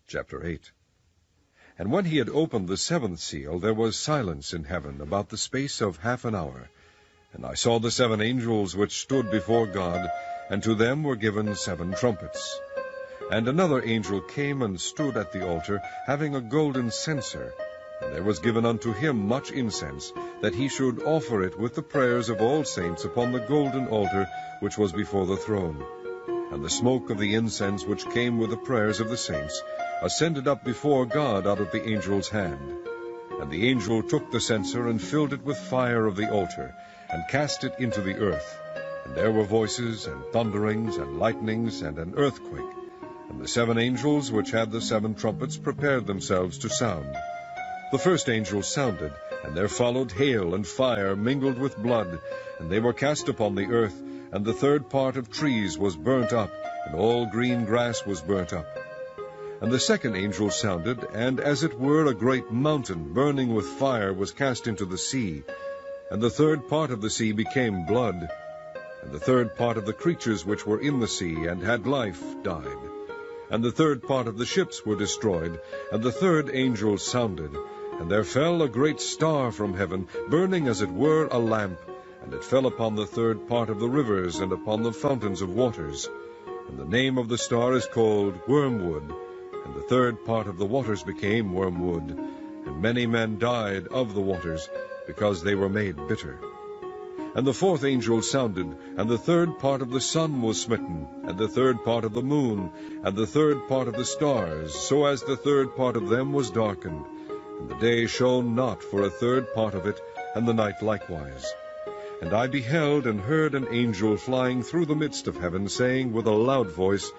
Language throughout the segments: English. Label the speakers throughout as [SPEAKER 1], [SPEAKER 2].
[SPEAKER 1] Chapter 8. And when he had opened the seventh seal, there was silence in heaven about the space of half an hour. And I saw the 7 angels which stood before God, and to them were given 7 trumpets. And another angel came and stood at the altar, having a golden censer. And there was given unto him much incense, that he should offer it with the prayers of all saints upon the golden altar which was before the throne. And the smoke of the incense which came with the prayers of the saints ascended up before God out of the angel's hand. And the angel took the censer and filled it with fire of the altar, and cast it into the earth. And there were voices, and thunderings, and lightnings, and an earthquake. And the 7 angels which had the 7 trumpets prepared themselves to sound. The first angel sounded, and there followed hail and fire mingled with blood, and they were cast upon the earth, and the 3rd part of trees was burnt up, and all green grass was burnt up. And the second angel sounded, and as it were a great mountain burning with fire was cast into the sea, and the 3rd part of the sea became blood, and the 3rd part of the creatures which were in the sea and had life died. And the 3rd part of the ships were destroyed, and the 3rd angel sounded, and there fell a great star from heaven, burning as it were a lamp, and it fell upon the 3rd part of the rivers and upon the fountains of waters. And the name of the star is called Wormwood, and the 3rd part of the waters became wormwood, and many men died of the waters, because they were made bitter. And the 4th angel sounded, and the 3rd part of the sun was smitten, and the 3rd part of the moon, and the 3rd part of the stars, so as the 3rd part of them was darkened. And the day shone not for a 3rd part of it, and the night likewise. And I beheld and heard an angel flying through the midst of heaven, saying with a loud voice,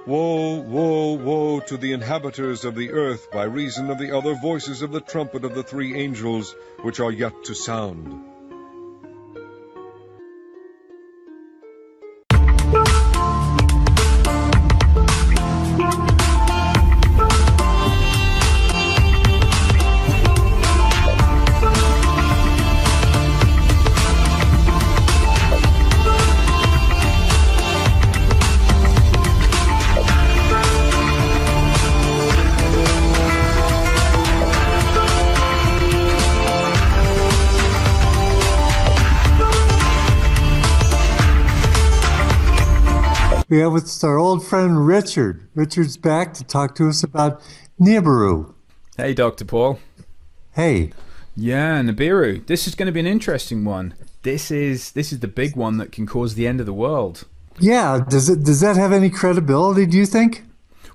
[SPEAKER 1] Woe, woe, woe to the inhabitants of the earth, by reason of the other voices of the trumpet of the 3 angels, which are yet to sound.
[SPEAKER 2] We have with us our old friend Richard. Richard's back to talk to us about Nibiru.
[SPEAKER 3] Hey, Dr. Paul.
[SPEAKER 2] Hey.
[SPEAKER 3] Yeah, Nibiru. This is going to be an interesting one. This is the big one that can cause the end of the world.
[SPEAKER 2] Yeah. Does that have any credibility, do you think?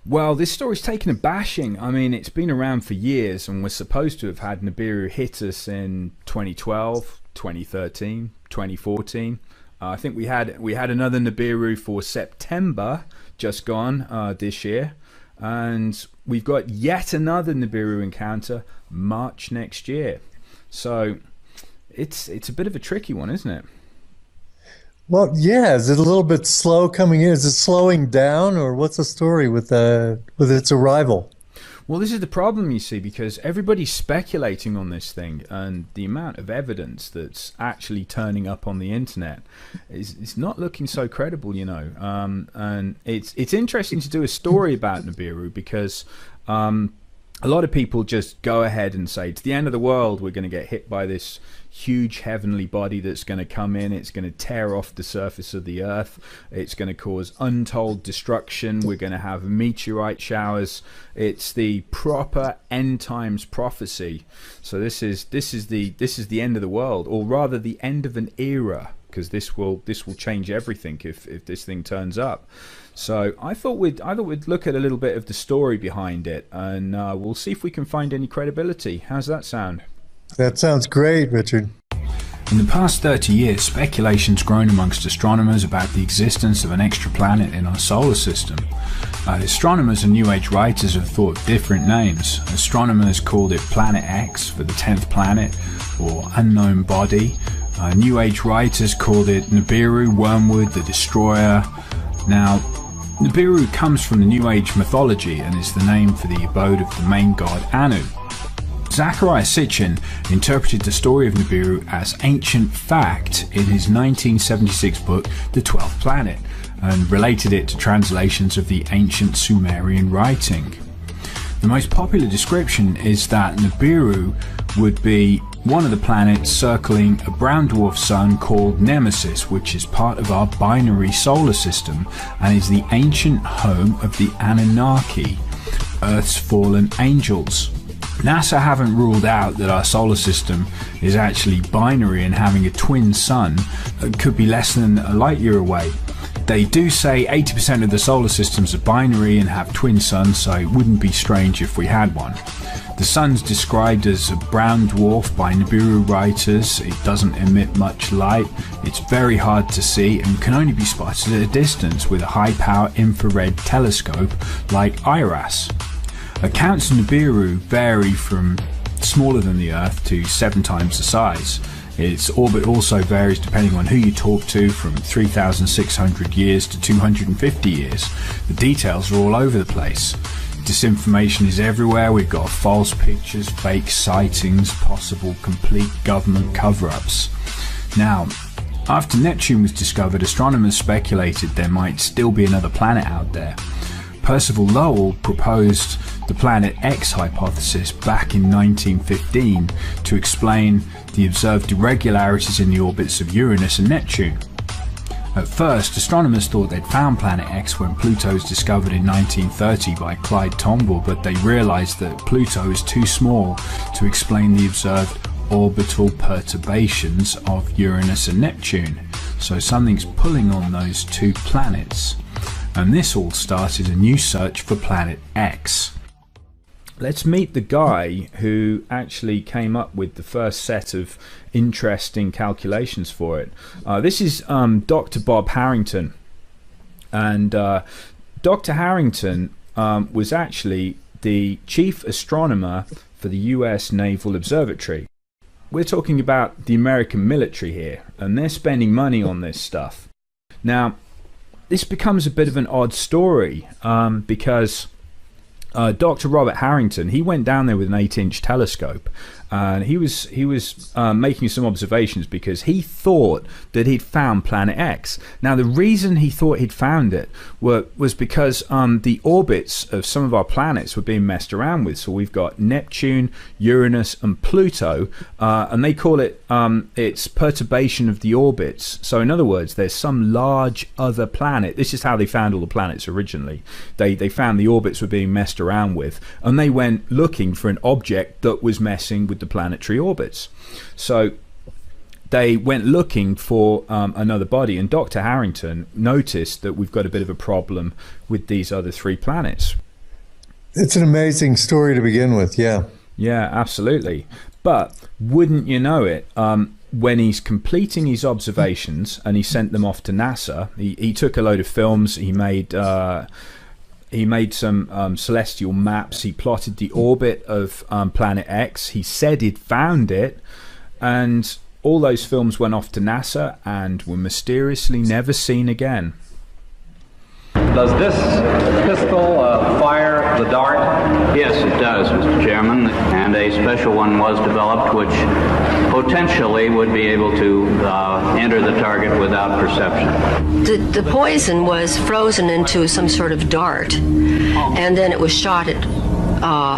[SPEAKER 3] Well, this story's taken a bashing. I mean, it's been around for years, and we're supposed to have had Nibiru hit us in 2012, 2013, 2014. I think we had another Nibiru for September just gone this year, and we've got yet another Nibiru encounter March next year. So it's a bit of a tricky one, isn't it?
[SPEAKER 2] Well, yeah. Is it a little bit slow coming in? Is it slowing down, or what's the story with its arrival?
[SPEAKER 3] Well, this is the problem, you see, because everybody's speculating on this thing, and the amount of evidence that's actually turning up on the internet is not looking so credible, you know. And it's interesting to do a story about Nibiru because a lot of people just go ahead and say it's the end of the world. We're going to get hit by this huge heavenly body that's going to come in. It's going to tear off the surface of the earth. It's going to cause untold destruction. We're going to have meteorite showers. It's the proper end times prophecy. So this is the end of the world, or rather the end of an era, because this will change everything if this thing turns up. So I thought we'd look at a little bit of the story behind it, and we'll see if we can find any credibility. How's that sound?
[SPEAKER 2] That sounds great, Richard.
[SPEAKER 4] In the past 30 years, speculation's grown amongst astronomers about the existence of an extra planet in our solar system. Astronomers and New Age writers have thought of different names. Astronomers called it Planet X for the 10th planet, or unknown body. New Age writers called it Nibiru, Wormwood, the Destroyer. Now, Nibiru comes from the New Age mythology and is the name for the abode of the main god Anu. Zecharia Sitchin interpreted the story of Nibiru as ancient fact in his 1976 book The 12th Planet, and related it to translations of the ancient Sumerian writing. The most popular description is that Nibiru would be one of the planets circling a brown dwarf sun called Nemesis, which is part of our binary solar system and is the ancient home of the Anunnaki, Earth's fallen angels. NASA haven't ruled out that our solar system is actually binary and having a twin sun that could be less than a light year away. They do say 80% of the solar systems are binary and have twin suns, so it wouldn't be strange if we had one. The sun's described as a brown dwarf by Nibiru writers. It doesn't emit much light, it's very hard to see and can only be spotted at a distance with a high-power infrared telescope like IRAS. Accounts of Nibiru vary from smaller than the Earth to 7 times the size. Its orbit also varies depending on who you talk to, from 3,600 years to 250 years. The details are all over the place. Disinformation is everywhere. We've got false pictures, fake sightings, possible complete government cover-ups. Now, after Neptune was discovered, astronomers speculated there might still be another planet out there. Percival Lowell proposed the Planet X hypothesis back in 1915 to explain the observed irregularities in the orbits of Uranus and Neptune. At first, astronomers thought they'd found Planet X when Pluto was discovered in 1930 by Clyde Tombaugh, but they realised that Pluto is too small to explain the observed orbital perturbations of Uranus and Neptune. So something's pulling on those two planets. And this all started a new search for Planet X.
[SPEAKER 3] Let's meet the guy who actually came up with the first set of interesting calculations for it. This is Dr. Bob Harrington. And Dr. Harrington was actually the chief astronomer for the US Naval Observatory. We're talking about the American military here, and they're spending money on this stuff. Now, this becomes a bit of an odd story because Dr. Robert Harrington, he went down there with an 8-inch telescope, and he was making some observations because he thought that he'd found Planet X. Now, the reason he thought he'd found it was because the orbits of some of our planets were being messed around with. So we've got Neptune, Uranus, and Pluto, and they call it it's perturbation of the orbits. So in other words, there's some large other planet. This is how they found all the planets originally. They found the orbits were being messed around with, and they went looking for an object that was messing with the planetary orbits. So they went looking for another body, and Dr. Harrington noticed that we've got a bit of a problem with these other 3 planets.
[SPEAKER 2] It's an amazing story to begin with, yeah.
[SPEAKER 3] Yeah, absolutely. But wouldn't you know it, when he's completing his observations and he sent them off to NASA, he took a load of films, he made some celestial maps, he plotted the orbit of Planet X, he said he'd found it, and all those films went off to NASA and were mysteriously never seen again.
[SPEAKER 5] Does this pistol fire the dart?
[SPEAKER 6] Yes, it does, Mr. Chairman, and a special one was developed which potentially would be able to enter the target without perception.
[SPEAKER 7] The poison was frozen into some sort of dart, and then it was shot at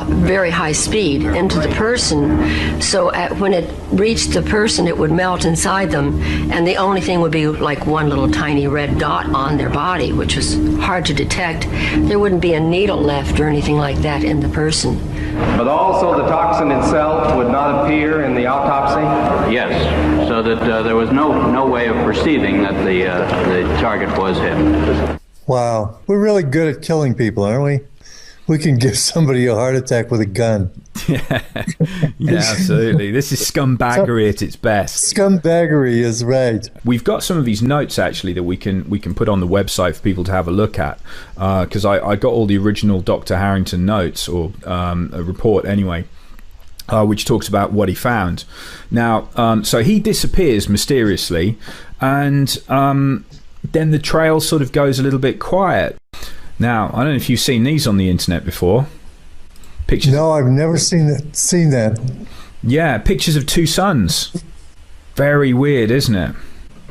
[SPEAKER 7] very high speed into the person. So when it reached the person, it would melt inside them, and the only thing would be like one little tiny red dot on their body, which was hard to detect. There wouldn't be a needle left or anything like that in the person.
[SPEAKER 5] But also the toxin itself would not appear in the autopsy?
[SPEAKER 6] Yes, so that there was no way of perceiving that the target was hit.
[SPEAKER 2] Wow. We're really good at killing people, aren't we? We can give somebody a heart attack with a gun.
[SPEAKER 3] Yeah, absolutely. This is scumbaggery at its best.
[SPEAKER 2] Scumbaggery is right.
[SPEAKER 3] We've got some of these notes actually that we can put on the website for people to have a look at, because I got all the original Dr. Harrington notes, or a report anyway, which talks about what he found. Now, so he disappears mysteriously, and then the trail sort of goes a little bit quiet. Now, I don't know if you've seen these on the internet before. Pictures.
[SPEAKER 2] No, I've never seen that.
[SPEAKER 3] Yeah, pictures of 2 suns. Very weird, isn't it?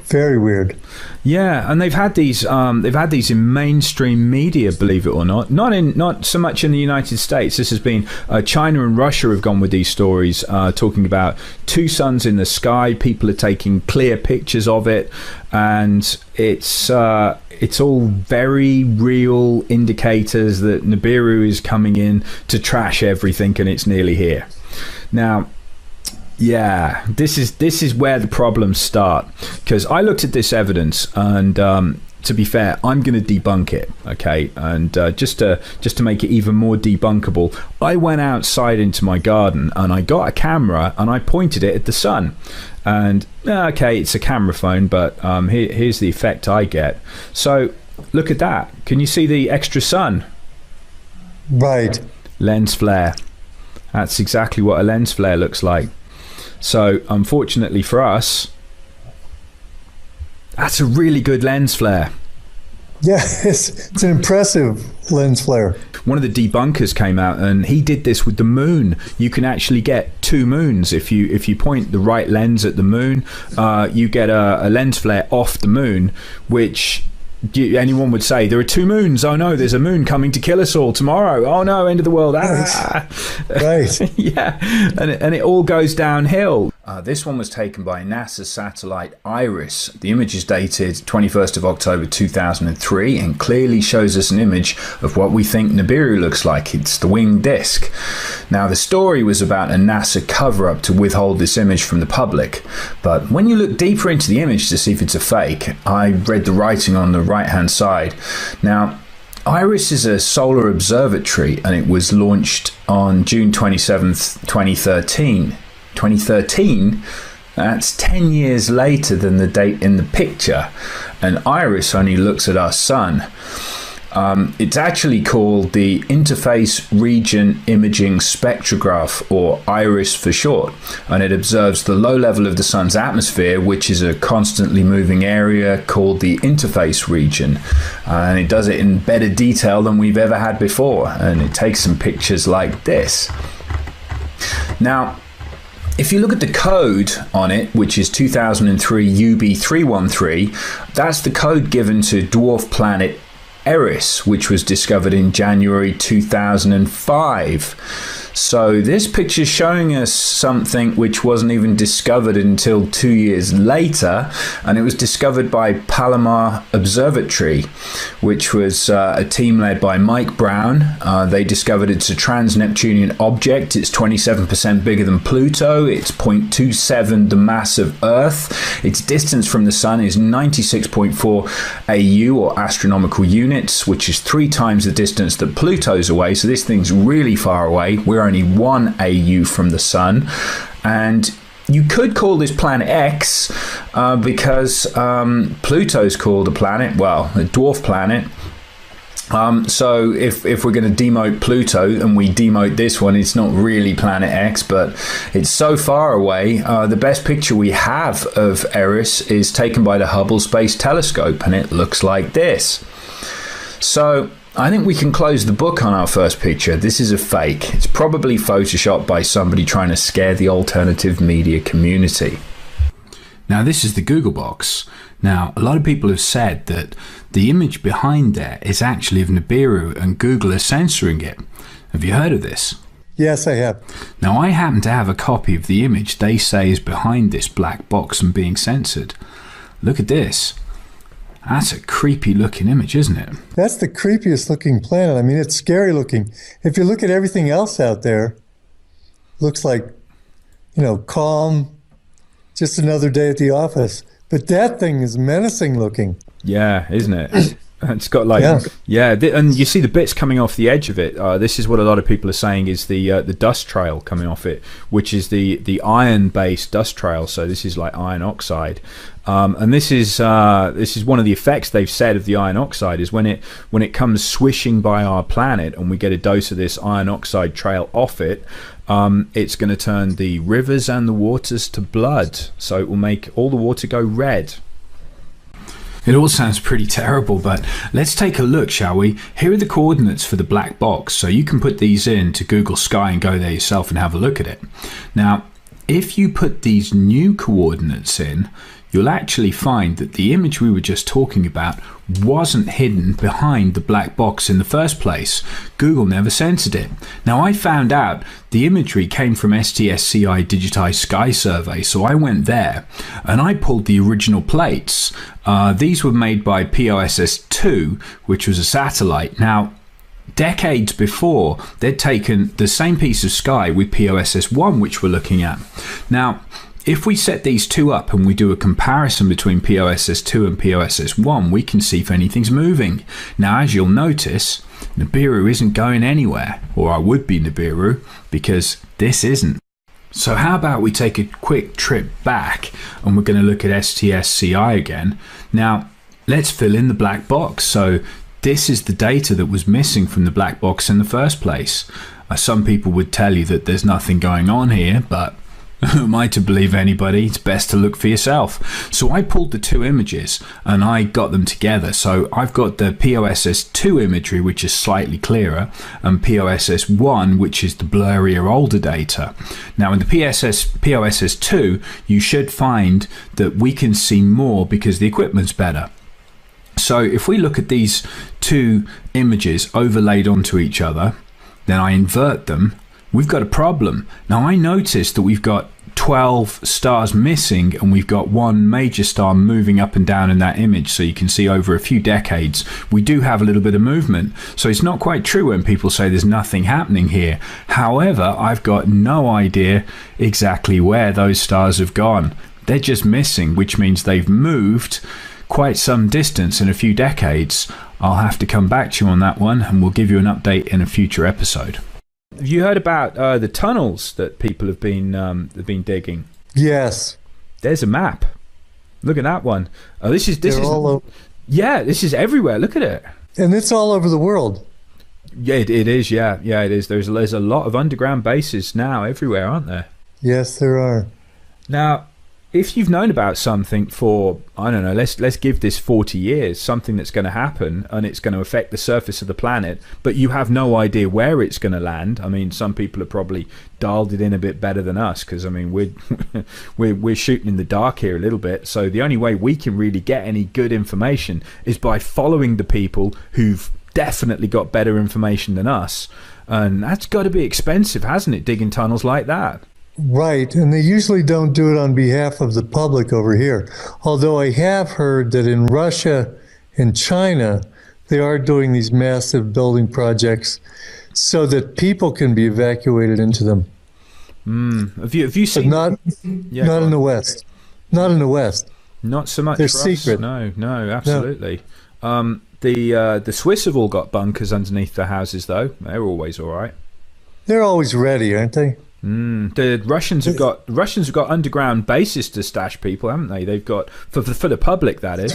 [SPEAKER 2] Very weird.
[SPEAKER 3] Yeah, and they've had these in mainstream media, believe it or not. Not so much in the United States. This has been China and Russia have gone with these stories, talking about two suns in the sky. People are taking clear pictures of it, and it's all very real indicators that Nibiru is coming in to trash everything, and it's nearly here. Now, yeah, this is where the problems start, because I looked at this evidence, and to be fair, I'm going to debunk it, okay? And just to make it even more debunkable, I went outside into my garden and I got a camera and I pointed it at the sun. And okay, it's a camera phone, but here's the effect I get. So look at that. Can you see the extra sun?
[SPEAKER 2] Right.
[SPEAKER 3] Lens flare. That's exactly what a lens flare looks like. So unfortunately for us, that's a really good lens flare.
[SPEAKER 2] Yeah, it's an impressive lens flare.
[SPEAKER 3] One of the debunkers came out and he did this with the moon. You can actually get two moons if you point the right lens at the moon. You get a lens flare off the moon, which anyone would say there are two moons. Oh no, there's a moon coming to kill us all tomorrow. Oh no, end of the world.
[SPEAKER 2] Right.
[SPEAKER 3] Yeah, and it all goes downhill. This one was taken by NASA's satellite IRIS. The image is dated 21st of October 2003 and clearly shows us an image of what we think Nibiru looks like. It's the winged disk. Now, the story was about a NASA cover-up to withhold this image from the public, but when you look deeper into the image to see if it's a fake, I read the writing on the right-hand side. Now, IRIS is a solar observatory and it was launched on June 27th, 2013. 2013, that's 10 years later than the date in the picture, and IRIS only looks at our sun. It's actually called the Interface Region Imaging Spectrograph, or IRIS for short, and it observes the low level of the sun's atmosphere, which is a constantly moving area called the interface region, and it does it in better detail than we've ever had before, and it takes some pictures like this. Now, if you look at the code on it, which is 2003 UB313, that's the code given to dwarf planet Eris, which was discovered in January 2005. So this picture is showing us something which wasn't even discovered until 2 years later, and it was discovered by Palomar Observatory, which was a team led by Mike Brown. They discovered it's a trans-Neptunian object. It's 27% bigger than Pluto. It's 0.27 the mass of Earth. Its distance from the sun is 96.4 AU, or astronomical units, which is 3 times the distance that Pluto's away. So this thing's really far away. We're only 1 AU from the sun, and you could call this planet X because Pluto's called a planet, well, a dwarf planet. So if we're going to demote Pluto and we demote this one, it's not really planet X, but it's so far away. The best picture we have of Eris is taken by the Hubble Space Telescope, and it looks like this. So I think we can close the book on our first picture. This is a fake. It's probably photoshopped by somebody trying to scare the alternative media community.
[SPEAKER 4] Now, this is the Google box. Now, a lot of people have said that the image behind there is actually of Nibiru and Google is censoring it. Have you heard of this?
[SPEAKER 2] Yes, I have.
[SPEAKER 4] Now, I happen to have a copy of the image they say is behind this black box and being censored. Look at this. That's a creepy looking image, isn't it?
[SPEAKER 2] That's the creepiest looking planet. I mean, it's scary looking. If you look at everything else out there, looks like, calm, just another day at the office. But that thing is menacing looking.
[SPEAKER 3] Yeah, isn't it? It's got like, yeah, and you see the bits coming off the edge of it. This is what a lot of people are saying is the dust trail coming off it, which is the iron-based dust trail. So this is like iron oxide, and this is one of the effects they've said of the iron oxide is when it comes swishing by our planet and we get a dose of this iron oxide trail off it. It's going to turn the rivers and the waters to blood, so it will make all the water go red.
[SPEAKER 4] It all sounds pretty terrible, but let's take a look, shall we? Here are the coordinates for the black box, so you can put these in to Google Sky and go there yourself and have a look at it. Now, if you put these new coordinates in, you'll actually find that the image we were just talking about wasn't hidden behind the black box in the first place. Google never censored it. Now, I found out the imagery came from STSCI Digitized Sky Survey, so I went there and I pulled the original plates. These were made by POSS-2, which was a satellite. Now, decades before, they'd taken the same piece of sky with POSS-1, which we're looking at. Now, if we set these two up and we do a comparison between POSS-2 and POSS-1, we can see if anything's moving. Now, as you'll notice, Nibiru isn't going anywhere, or I would be Nibiru, because this isn't. So how about we take a quick trip back and we're going to look at STSCI again. Now, let's fill in the black box. So this is the data that was missing from the black box in the first place. Some people would tell you that there's nothing going on here, but who am I to believe anybody? It's best to look for yourself. So I pulled the two images and I got them together. So I've got the POSS-2 imagery, which is slightly clearer, and POSS-1, which is the blurrier older data. Now in the POSS-2, you should find that we can see more because the equipment's better. So if we look at these two images overlaid onto each other, then I invert them, we've got a problem. Now I noticed that we've got 12 stars missing and we've got one major star moving up and down in that image. So you can see over a few decades we do have a little bit of movement. So it's not quite true when people say there's nothing happening here. However, I've got no idea exactly where those stars have gone. They're just missing, which means they've moved quite some distance in a few decades. I'll have to come back to you on that one and we'll give you an update in a future episode.
[SPEAKER 3] Have you heard about the tunnels that people have been digging?
[SPEAKER 2] Yes.
[SPEAKER 3] There's a map. Look at that one. This is
[SPEAKER 2] all over.
[SPEAKER 3] Yeah, this is everywhere. Look at it.
[SPEAKER 2] And it's all over the world.
[SPEAKER 3] Yeah, it is. Yeah, it is. There's a lot of underground bases now everywhere, aren't there?
[SPEAKER 2] Yes, there are.
[SPEAKER 3] Now, if you've known about something for, I don't know, let's give this 40 years, something that's going to happen and it's going to affect the surface of the planet, but you have no idea where it's going to land. I mean, some people have probably dialed it in a bit better than us, because I mean we're shooting in the dark here a little bit. So the only way we can really get any good information is by following the people who've definitely got better information than us, and that's got to be expensive, hasn't it, digging tunnels like that?
[SPEAKER 2] Right, and they usually don't do it on behalf of the public over here. Although I have heard that in Russia and China, they are doing these massive building projects so that people can be evacuated into them.
[SPEAKER 3] Have you seen?
[SPEAKER 2] But not in the West. Not in the West.
[SPEAKER 3] Not so much.
[SPEAKER 2] They're
[SPEAKER 3] for
[SPEAKER 2] secret.
[SPEAKER 3] Us. No, absolutely. No. The Swiss have all got bunkers underneath their houses, though. They're always all right.
[SPEAKER 2] They're always ready, aren't they?
[SPEAKER 3] The Russians have got underground bases to stash people, haven't they? They've got for the public, that is.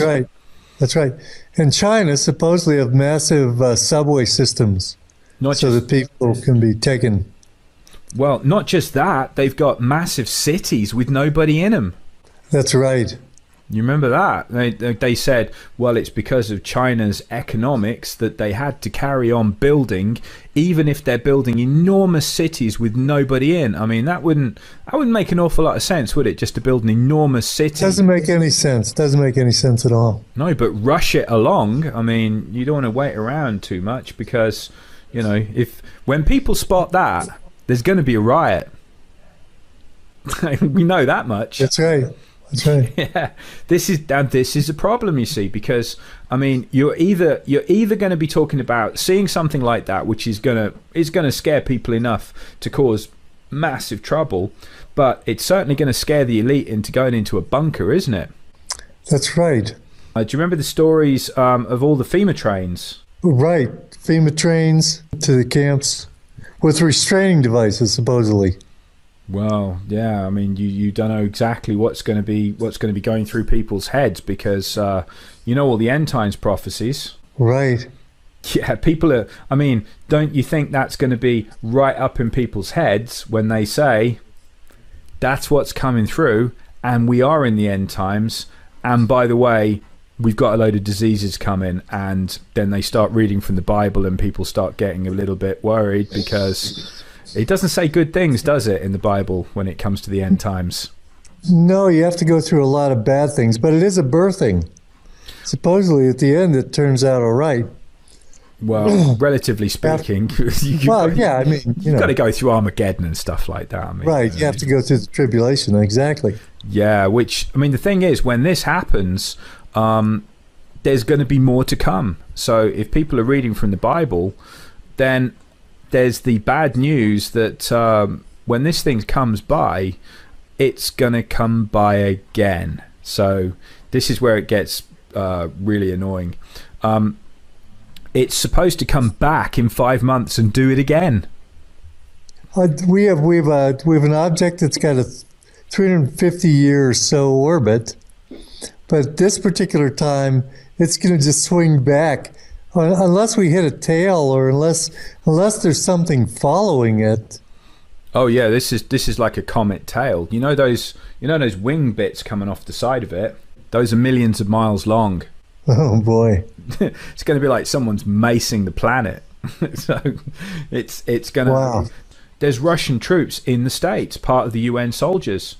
[SPEAKER 2] That's right. And China supposedly have massive subway systems, that people can be taken.
[SPEAKER 3] Well, not just that, they've got massive cities with nobody in them.
[SPEAKER 2] That's right.
[SPEAKER 3] You remember that? They said, well, it's because of China's economics that they had to carry on building, even if they're building enormous cities with nobody in. I mean, that wouldn't make an awful lot of sense, would it? Just to build an enormous city.
[SPEAKER 2] Doesn't make any sense. Doesn't make any sense at all.
[SPEAKER 3] No, but rush it along. I mean, you don't want to wait around too much, because, you know, when people spot that, there's going to be a riot. We know that much.
[SPEAKER 2] That's right. That's right.
[SPEAKER 3] Yeah, this is a problem, you see, because I mean, you're either going to be talking about seeing something like that, which is going to scare people enough to cause massive trouble, but it's certainly going to scare the elite into going into a bunker, isn't it?
[SPEAKER 2] That's right.
[SPEAKER 3] Do you remember the stories of all the FEMA trains?
[SPEAKER 2] Right, FEMA trains to the camps with restraining devices, supposedly.
[SPEAKER 3] Well, yeah. I mean, you don't know exactly what's going to be going through people's heads, because you know all the end times prophecies.
[SPEAKER 2] Right.
[SPEAKER 3] Yeah, people are. I mean, don't you think that's going to be right up in people's heads when they say that's what's coming through, and we are in the end times? And by the way, we've got a load of diseases coming, and then they start reading from the Bible, and people start getting a little bit worried because It doesn't say good things, does it, in the Bible when it comes to the end times?
[SPEAKER 2] No, you have to go through a lot of bad things, but it is a birthing. Supposedly, at the end, it turns out all right.
[SPEAKER 3] Well, relatively speaking, you've got to go through Armageddon and stuff like that. I mean,
[SPEAKER 2] right, you have to go through the tribulation, exactly.
[SPEAKER 3] Yeah, which, I mean, the thing is, when this happens, there's going to be more to come. So if people are reading from the Bible, then there's the bad news that when this thing comes by, it's going to come by again. So this is where it gets really annoying. It's supposed to come back in 5 months and do it again.
[SPEAKER 2] We have an object that's got a 350 year or so orbit, but this particular time it's going to just swing back unless we hit a tail or unless there's something following it.
[SPEAKER 3] Oh yeah, this is like a comet tail. You know those wing bits coming off the side of it? Those are millions of miles long.
[SPEAKER 2] Oh boy.
[SPEAKER 3] It's going to be like someone's macing the planet. So it's going to...
[SPEAKER 2] Wow.
[SPEAKER 3] There's Russian troops in the States, part of the UN soldiers.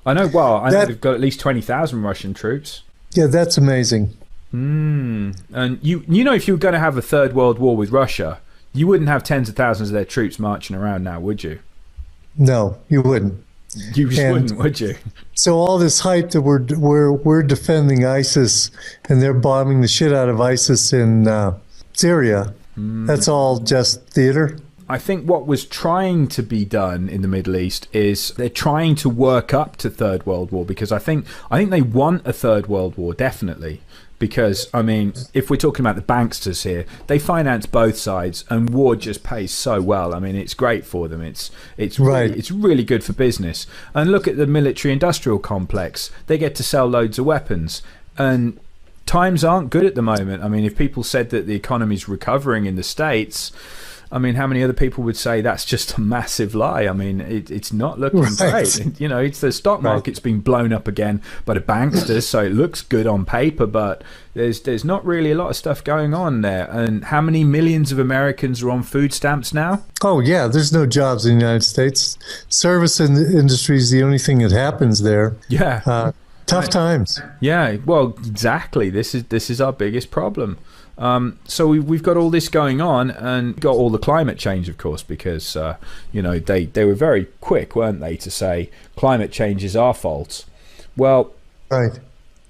[SPEAKER 3] I know they've got at least 20,000 Russian troops.
[SPEAKER 2] Yeah, that's amazing.
[SPEAKER 3] And you know, if you were going to have a third world war with Russia, you wouldn't have tens of thousands of their troops marching around now, would you?
[SPEAKER 2] No, you wouldn't.
[SPEAKER 3] You just wouldn't, would you?
[SPEAKER 2] So all this hype that we're defending ISIS and they're bombing the shit out of ISIS in Syria, that's all just theater?
[SPEAKER 3] I think what was trying to be done in the Middle East is they're trying to work up to Third World War, because I think they want a Third World War, definitely. Because, I mean, if we're talking about the banksters here, they finance both sides, and war just pays so well. I mean, it's great for them. It's
[SPEAKER 2] right.
[SPEAKER 3] It's really good for business. And look at the military-industrial complex. They get to sell loads of weapons. And times aren't good at the moment. I mean, if people said that the economy's recovering in the States, I mean, how many other people would say that's just a massive lie? I mean, it's not looking great. You know, it's the stock market's been blown up again by the banksters, so it looks good on paper, but there's not really a lot of stuff going on there. And how many millions of Americans are on food stamps now?
[SPEAKER 2] Oh, yeah, there's no jobs in the United States. Service industry is the only thing that happens there.
[SPEAKER 3] Yeah.
[SPEAKER 2] Tough times.
[SPEAKER 3] Yeah, well, exactly. This is our biggest problem. So we've got all this going on, and got all the climate change, of course, because they were very quick, weren't they, to say climate change is our fault. Well,
[SPEAKER 2] right.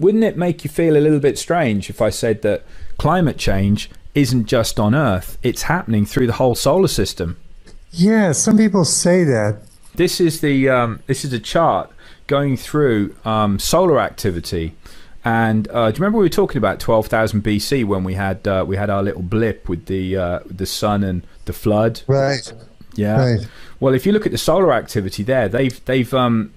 [SPEAKER 3] Wouldn't it make you feel a little bit strange if I said that climate change isn't just on Earth, it's happening through the whole solar system?
[SPEAKER 2] Yeah, some people say that.
[SPEAKER 3] This is a chart going through solar activity. And do you remember we were talking about 12,000 BC when we had our little blip with the sun and the flood?
[SPEAKER 2] Right.
[SPEAKER 3] Yeah.
[SPEAKER 2] Right.
[SPEAKER 3] Well, if you look at the solar activity there, they've done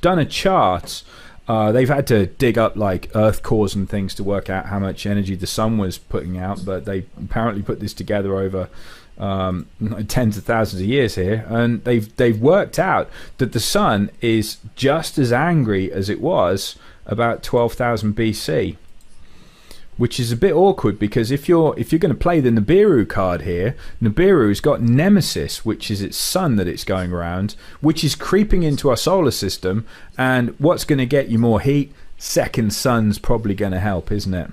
[SPEAKER 3] a chart. They've had to dig up like Earth cores and things to work out how much energy the sun was putting out, but they apparently put this together over tens of thousands of years here, and they've worked out that the sun is just as angry as it was about 12,000 BC, which is a bit awkward, because if you're going to play the Nibiru card here, Nibiru's got Nemesis, which is its sun that it's going around, which is creeping into our solar system, and what's going to get you more heat? Second sun's probably going to help, isn't it?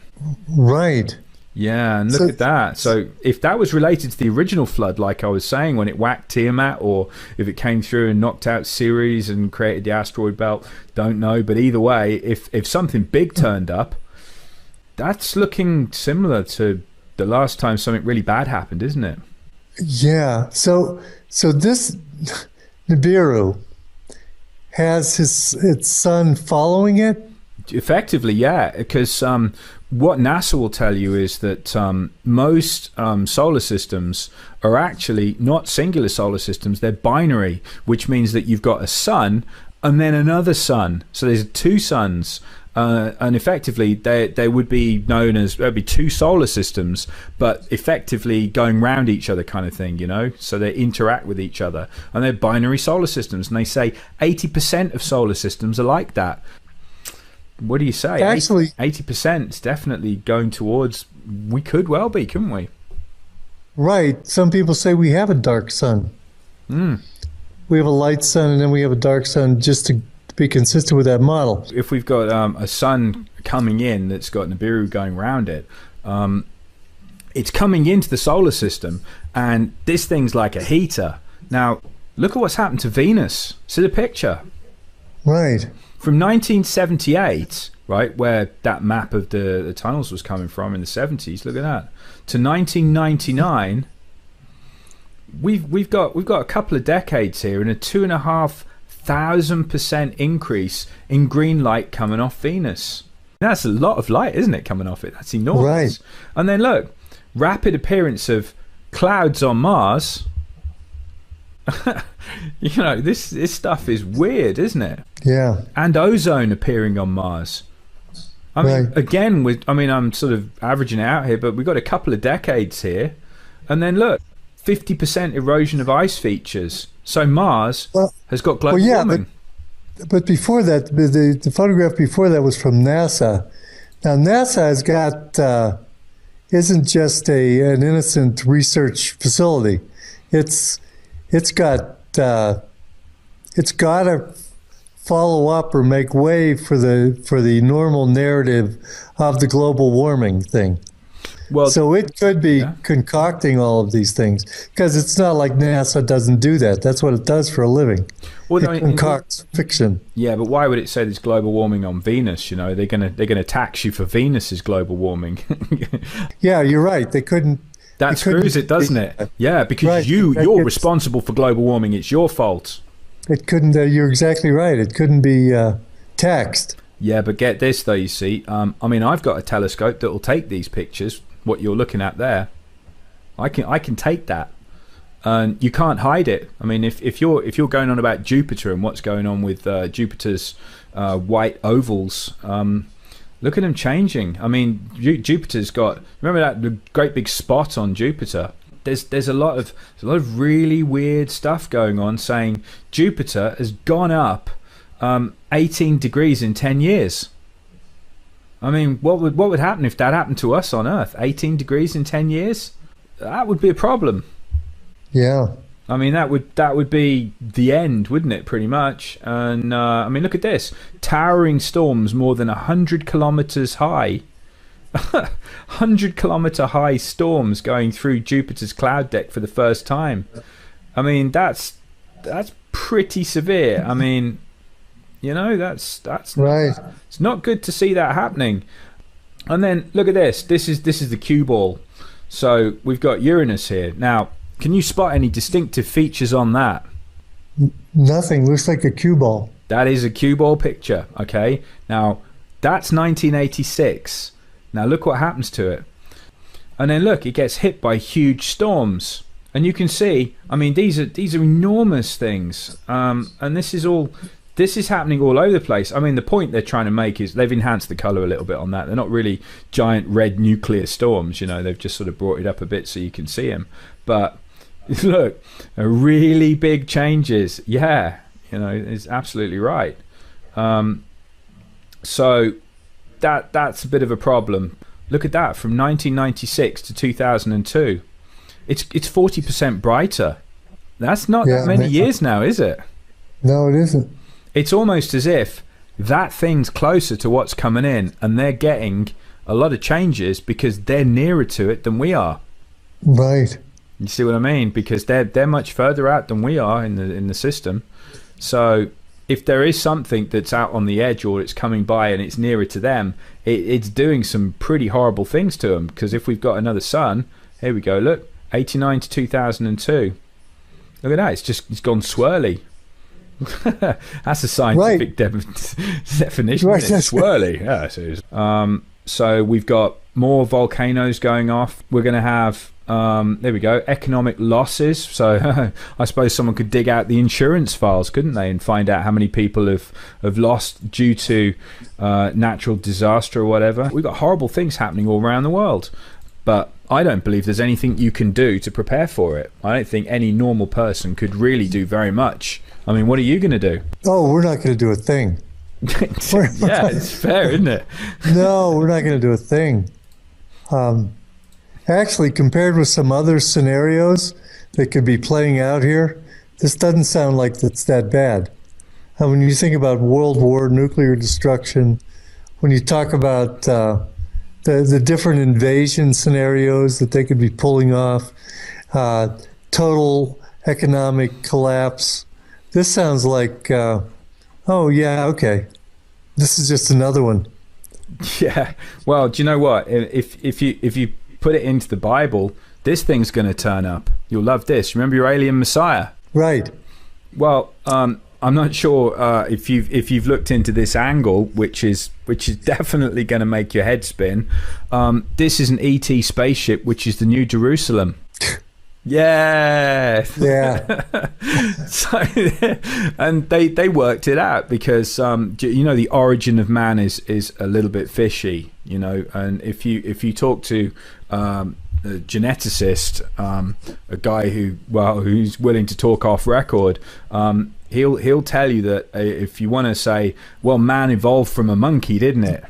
[SPEAKER 2] Right.
[SPEAKER 3] Yeah, and look at that. So if that was related to the original flood, like I was saying, when it whacked Tiamat, or if it came through and knocked out Ceres and created the asteroid belt, don't know. But either way, if something big turned up, that's looking similar to the last time something really bad happened, isn't it?
[SPEAKER 2] Yeah. So this Nibiru has its sun following it?
[SPEAKER 3] Effectively, yeah, because what NASA will tell you is that most solar systems are actually not singular solar systems, they're binary, which means that you've got a sun and then another sun. So there's two suns, and effectively they would be known as, there'd be two solar systems, but effectively going round each other kind of thing, you know? So they interact with each other, and they're binary solar systems, and they say 80% of solar systems are like that. What do you say?
[SPEAKER 2] Actually,
[SPEAKER 3] 80% is definitely going towards, we could well be, couldn't we?
[SPEAKER 2] Right. Some people say we have a dark sun. We have a light sun and then we have a dark sun, just to be consistent with that model.
[SPEAKER 3] If we've got a sun coming in that's got Nibiru going around it, it's coming into the solar system, and this thing's like a heater. Now, look at what's happened to Venus. See the picture?
[SPEAKER 2] Right.
[SPEAKER 3] From 1978, right, where that map of the tunnels was coming from in the 70s, look at that, to 1999, we've got a couple of decades here, and a 2,500% increase in green light coming off Venus. That's a lot of light, isn't it, coming off it? That's enormous.
[SPEAKER 2] Right.
[SPEAKER 3] And then look, rapid appearance of clouds on Mars. You know, this stuff is weird, isn't it?
[SPEAKER 2] Yeah.
[SPEAKER 3] And ozone appearing on Mars. I mean,
[SPEAKER 2] Right.
[SPEAKER 3] again, I'm sort of averaging it out here, but we've got a couple of decades here, and then look, 50% erosion of ice features. So Mars has got global warming.
[SPEAKER 2] But before that, the photograph before that was from NASA. Now, NASA has got, isn't just an innocent research facility. It's got to follow up or make way for the normal narrative of the global warming thing.
[SPEAKER 3] Well,
[SPEAKER 2] so it could be concocting all of these things, because it's not like NASA doesn't do that. That's what it does for a living.
[SPEAKER 3] Well,
[SPEAKER 2] It concocts fiction.
[SPEAKER 3] yeah, but why would it say there's global warming on Venus? You know, they're gonna tax you for Venus's global warming.
[SPEAKER 2] Yeah, you're right. They couldn't.
[SPEAKER 3] That screws it, doesn't it? Yeah, because
[SPEAKER 2] Right.
[SPEAKER 3] you're responsible for global warming. It's your fault.
[SPEAKER 2] It couldn't. You're exactly right. It couldn't be taxed.
[SPEAKER 3] Yeah, but get this though, you see. I mean, I've got a telescope that will take these pictures. What you're looking at there, I can take that, and you can't hide it. I mean, if you're going on about Jupiter and what's going on with Jupiter's white ovals, look at them changing. I mean, Jupiter's got, remember that the great big spot on Jupiter? There's a lot of really weird stuff going on, saying Jupiter has gone up 18 degrees in 10 years. I mean, what would happen if that happened to us on Earth? 18 degrees in 10 years? That would be a problem.
[SPEAKER 2] Yeah.
[SPEAKER 3] I mean, that would be the end, wouldn't it, pretty much? And I mean, look at this. Towering storms more than 100 kilometers high. 100-kilometer high storms going through Jupiter's cloud deck for the first time. I mean, that's pretty severe. I mean, you know, that's
[SPEAKER 2] Right.
[SPEAKER 3] It's not good to see that happening. And then look at this. This is the cue ball. So we've got Uranus here. Now, can you spot any distinctive features on that?
[SPEAKER 2] Nothing. Looks like a cue ball.
[SPEAKER 3] That is a cue ball picture. Okay. Now that's 1986. Now look what happens to it. And then look, it gets hit by huge storms. And you can see, I mean, these are enormous things. And this is happening all over the place. I mean, the point they're trying to make is they've enhanced the color a little bit on that. They're not really giant red nuclear storms, you know. They've just sort of brought it up a bit so you can see them. But look, really big changes. Yeah, you know, it's absolutely right. So that's a bit of a problem. Look at that, from 1996 to 2002. It's 40% brighter. That's not that many years now, is it?
[SPEAKER 2] No, it isn't.
[SPEAKER 3] It's almost as if that thing's closer to what's coming in, and they're getting a lot of changes because they're nearer to it than we are.
[SPEAKER 2] Right.
[SPEAKER 3] You see what I mean? Because they're much further out than we are in the system. So if there is something that's out on the edge or it's coming by and it's nearer to them, it's doing some pretty horrible things to them. Because if we've got another sun, here we go. Look, 89 to 2002. Look at that. It's gone swirly. That's a scientific definition.
[SPEAKER 2] Right.
[SPEAKER 3] Isn't it? Swirly. Yeah, it is. So we've got more volcanoes going off. We're going to have there we go, economic losses. So I suppose someone could dig out the insurance files, couldn't they, and find out how many people have lost due to natural disaster or whatever. We've got horrible things happening all around the world, but I don't believe there's anything you can do to prepare for it. I don't think any normal person could really do very much. I mean, what are you going to do?
[SPEAKER 2] Oh, we're not going to do a thing.
[SPEAKER 3] Yeah, it's fair, isn't it?
[SPEAKER 2] No, we're not going to do a thing. actually, compared with some other scenarios that could be playing out here, this doesn't sound like it's that bad. And when you think about world war, nuclear destruction, when you talk about the different invasion scenarios that they could be pulling off, total economic collapse, this sounds like, oh yeah, okay, this is just another one.
[SPEAKER 3] Yeah. Well, do you know what? If you put it into the Bible, this thing's going to turn up. You'll love this. Remember your alien Messiah?
[SPEAKER 2] Right.
[SPEAKER 3] Well, I'm not sure if you've looked into this angle, which is definitely going to make your head spin. This is an ET spaceship, which is the New Jerusalem. Yeah. So, and they worked it out because the origin of man is a little bit fishy, and if you talk to a geneticist, a guy who's willing to talk off record, he'll tell you that if you want to say, well, man evolved from a monkey, didn't it?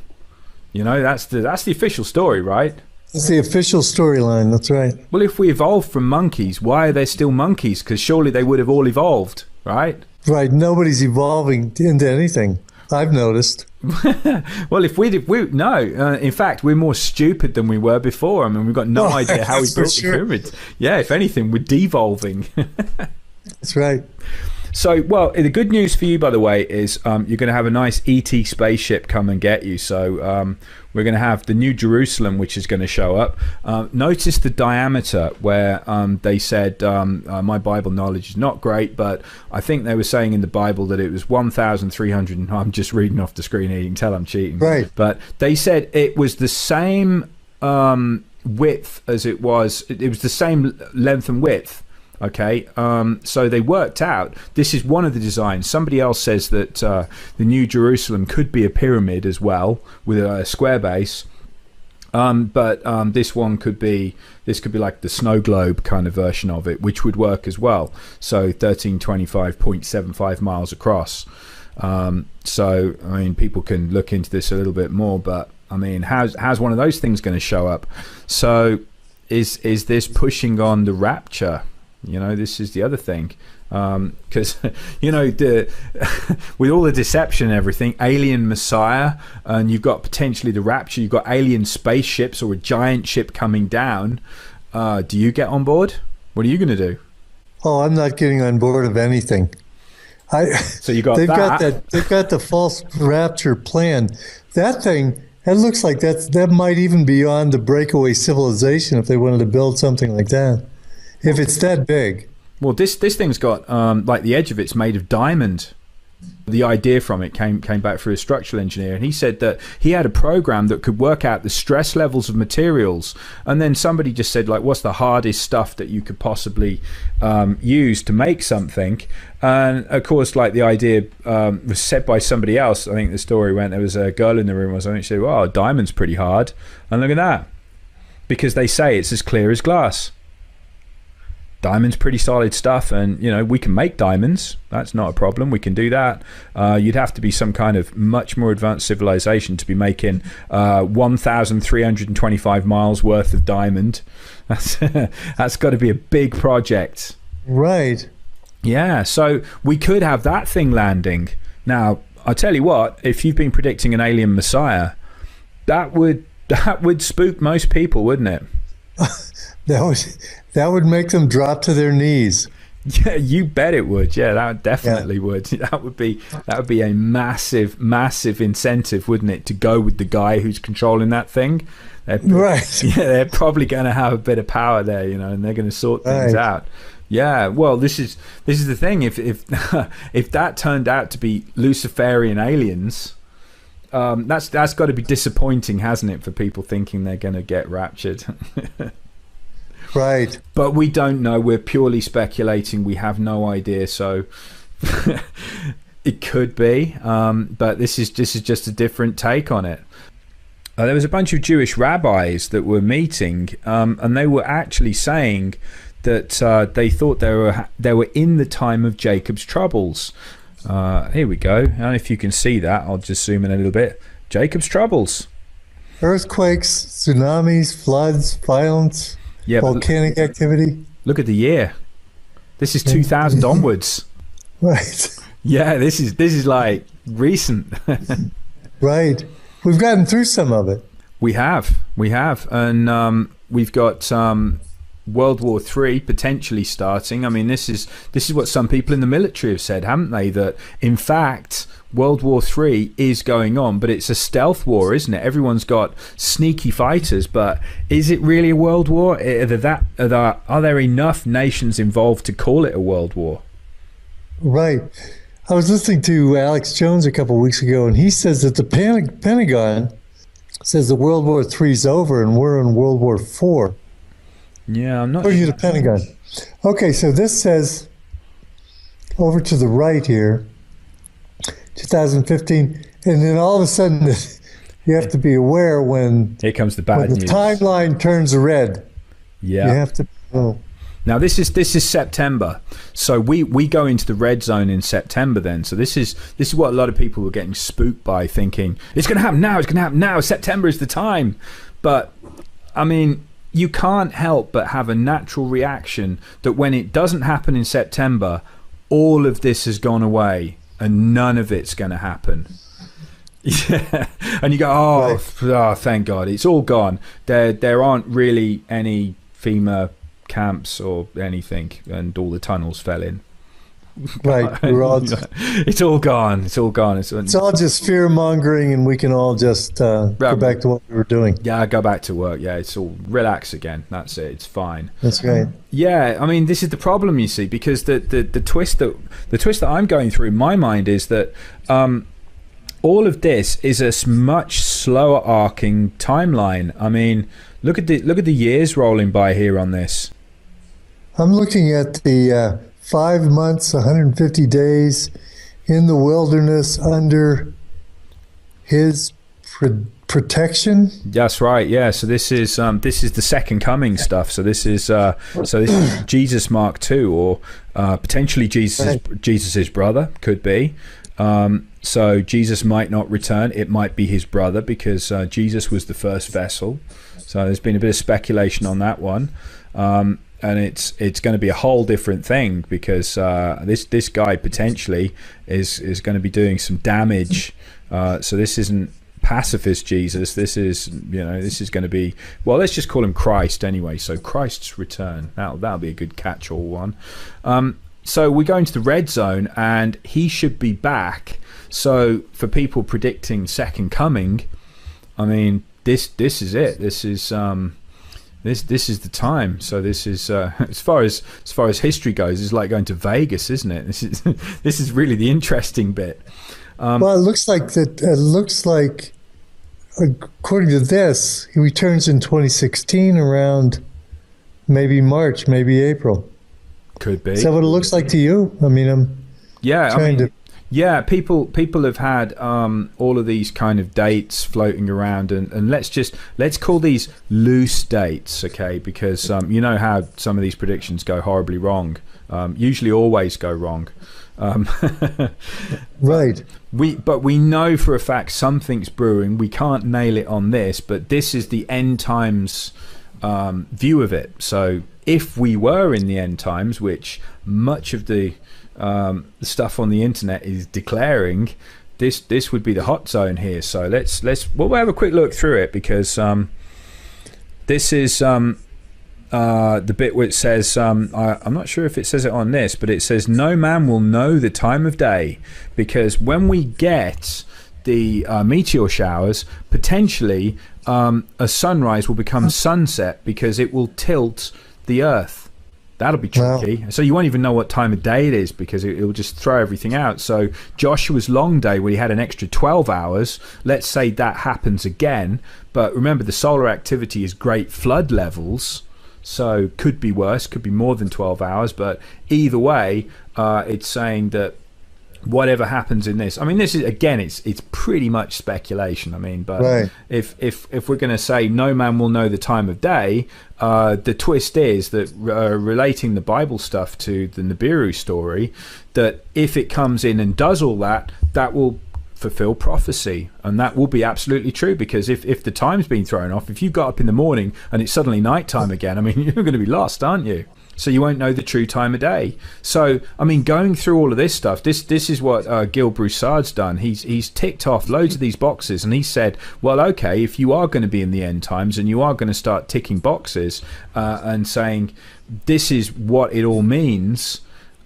[SPEAKER 3] That's the official story, right?
[SPEAKER 2] It's the official storyline, that's right.
[SPEAKER 3] Well, if we evolved from monkeys, why are there still monkeys? Because surely they would have all evolved, right?
[SPEAKER 2] Right, nobody's evolving into anything, I've noticed.
[SPEAKER 3] Well, in fact, we're more stupid than we were before. I mean, we've got no idea how we built the pyramids. Yeah, if anything, we're devolving.
[SPEAKER 2] That's right.
[SPEAKER 3] So, well, the good news for you, by the way, is you're going to have a nice ET spaceship come and get you. So we're going to have the New Jerusalem, which is going to show up. Notice the diameter where they said, my Bible knowledge is not great, but I think they were saying in the Bible that it was 1,300. I'm just reading off the screen here. You can tell I'm cheating.
[SPEAKER 2] Right.
[SPEAKER 3] But they said it was the same width as it was. It was the same length and width. Okay, so they worked out, this is one of the designs. Somebody else says that the New Jerusalem could be a pyramid as well, with a square base. But this could be like the snow globe kind of version of it, which would work as well. So 1325.75 miles across. So, I mean, people can look into this a little bit more, but I mean, how's one of those things going to show up? So is this pushing on the rapture? This is the other thing, because with all the deception and everything, alien Messiah, and you've got potentially the rapture, you've got alien spaceships or a giant ship coming down. Do you get on board? What are you going to do?
[SPEAKER 2] Oh, I'm not getting on board of anything.
[SPEAKER 3] So you got
[SPEAKER 2] they've got the false rapture plan. That thing, that looks like that might even be on the breakaway civilization if they wanted to build something like that. If it's that big.
[SPEAKER 3] Well, this thing's got like the edge of it's made of diamond. The idea from it came back through a structural engineer, and he said that he had a program that could work out the stress levels of materials, and then somebody just said, like, what's the hardest stuff that you could possibly use to make something? And of course, like, the idea was said by somebody else. I think the story went, there was a girl in the room or something, she said, well, diamond's pretty hard, and look at that, because they say it's as clear as glass. Diamond's pretty solid stuff, and we can make diamonds. That's not a problem. We can do that. You'd have to be some kind of much more advanced civilization to be making 1,325 miles worth of diamond. That's got to be a big project.
[SPEAKER 2] Right.
[SPEAKER 3] Yeah, so we could have that thing landing. Now, I'll tell you what, if you've been predicting an alien Messiah, that would spook most people, wouldn't it?
[SPEAKER 2] That would make them drop to their knees.
[SPEAKER 3] Yeah, you bet it would. Yeah, that definitely would. That would be a massive incentive, wouldn't it, to go with the guy who's controlling that thing?
[SPEAKER 2] Right.
[SPEAKER 3] Yeah, they're probably going to have a bit of power there, and they're going to sort things out. Yeah. Well, this is the thing. If if that turned out to be Luciferian aliens, that's got to be disappointing, hasn't it, for people thinking they're going to get raptured?
[SPEAKER 2] Right.
[SPEAKER 3] But we don't know. We're purely speculating. We have no idea. So it could be. But this is just a different take on it. There was a bunch of Jewish rabbis that were meeting, and they were actually saying that they thought they were in the time of Jacob's troubles. Here we go. I don't know if you can see that. I'll just zoom in a little bit. Jacob's troubles.
[SPEAKER 2] earthquakes, tsunamis, floods, violence,
[SPEAKER 3] Yeah, but
[SPEAKER 2] volcanic activity.
[SPEAKER 3] look at the year. This is 2000 onwards.
[SPEAKER 2] Right.
[SPEAKER 3] Yeah, this is like recent.
[SPEAKER 2] Right. We've gotten through some of it.
[SPEAKER 3] We have, and we've got World War III potentially starting. I mean, this is what some people in the military have said, haven't they? That in fact, World War III is going on, but it's a stealth war, isn't it? Everyone's got sneaky fighters, but is it really a world war? Are there enough nations involved to call it a world war?
[SPEAKER 2] Right. I was listening to Alex Jones a couple of weeks ago, and he says that the Pentagon says the World War III is over and we're in World War IV.
[SPEAKER 3] Yeah, I'm not
[SPEAKER 2] According
[SPEAKER 3] sure.
[SPEAKER 2] to the Pentagon. Okay, so this says over to the right here, 2015, and then all of a sudden you have to be aware when
[SPEAKER 3] Here comes the
[SPEAKER 2] when
[SPEAKER 3] bad
[SPEAKER 2] the
[SPEAKER 3] news.
[SPEAKER 2] timeline turns red.
[SPEAKER 3] Yeah.
[SPEAKER 2] You have to know.
[SPEAKER 3] Now this is September, so we go into the red zone in September. Then, so this is what a lot of people were getting spooked by, thinking it's going to happen now. It's going to happen now. September is the time. But I mean, you can't help but have a natural reaction that when it doesn't happen in September, all of this has gone away and none of it's going to happen. Yeah, and you go, oh, thank God, it's all gone. There aren't really any FEMA camps or anything, and all the tunnels fell in.
[SPEAKER 2] Right. We're all
[SPEAKER 3] It's all gone. It's all gone.
[SPEAKER 2] it's all just fear mongering, and we can all just go back to what we were doing.
[SPEAKER 3] Yeah, go back to work. Yeah, it's all relax again. That's it. It's fine.
[SPEAKER 2] That's right.
[SPEAKER 3] Yeah, I mean, this is the problem, you see, because the twist that I'm going through in my mind is that all of this is a much slower arcing timeline. I mean, look at the years rolling by here on this.
[SPEAKER 2] I'm looking at the 5 months, 150 days in the wilderness under his protection.
[SPEAKER 3] That's right. Yeah. So this is the second coming stuff. So this is Jesus Mark II, or potentially Jesus's brother, could be. So Jesus might not return. It might be his brother, because Jesus was the first vessel. So there's been a bit of speculation on that one. And it's going to be a whole different thing, because this guy potentially is going to be doing some damage. So this isn't pacifist Jesus. This is going to be, well, let's just call him Christ anyway. So Christ's return. That'll be a good catch-all one. So we go into the red zone, and he should be back. So for people predicting second coming, I mean, this is it. This is the time. So this is as far as history goes, it's like going to Vegas, isn't it? This is really the interesting bit.
[SPEAKER 2] Well, it looks like according to this, he returns in 2016 around maybe March, maybe April.
[SPEAKER 3] Could be.
[SPEAKER 2] Is that what it looks like to you? I mean,
[SPEAKER 3] yeah, people have had all of these kind of dates floating around, and let's call these loose dates, okay? Because you know how some of these predictions go horribly wrong. Usually, always go wrong.
[SPEAKER 2] Right.
[SPEAKER 3] But we know for a fact something's brewing. We can't nail it on this, but this is the end times view of it. So if we were in the end times, which much of the stuff on the internet is declaring, this would be the hot zone here. So we'll have a quick look through it, because this is the bit which says, I'm not sure if it says it on this, but it says, no man will know the time of day, because when we get the meteor showers, potentially a sunrise will become sunset, because it will tilt the earth. That'll be tricky. Wow. So you won't even know what time of day it is, because it will just throw everything out. So Joshua's long day, where he had an extra 12 hours, let's say that happens again. But remember, the solar activity is great flood levels, so could be worse, could be more than 12 hours. But either way, it's saying that whatever happens in this, I mean, this is, again, it's pretty much speculation. I mean, but
[SPEAKER 2] right.
[SPEAKER 3] if we're going to say no man will know the time of day, the twist is that relating the Bible stuff to the Nibiru story, that if it comes in and does all that, that will fulfill prophecy. And that will be absolutely true, because if the time's been thrown off, if you got up in the morning and it's suddenly nighttime again, I mean, you're going to be lost, aren't you? So you won't know the true time of day. So, I mean, going through all of this stuff, this is what Gil Broussard's done. He's ticked off loads of these boxes, and he said, well, okay, if you are going to be in the end times and you are going to start ticking boxes and saying this is what it all means,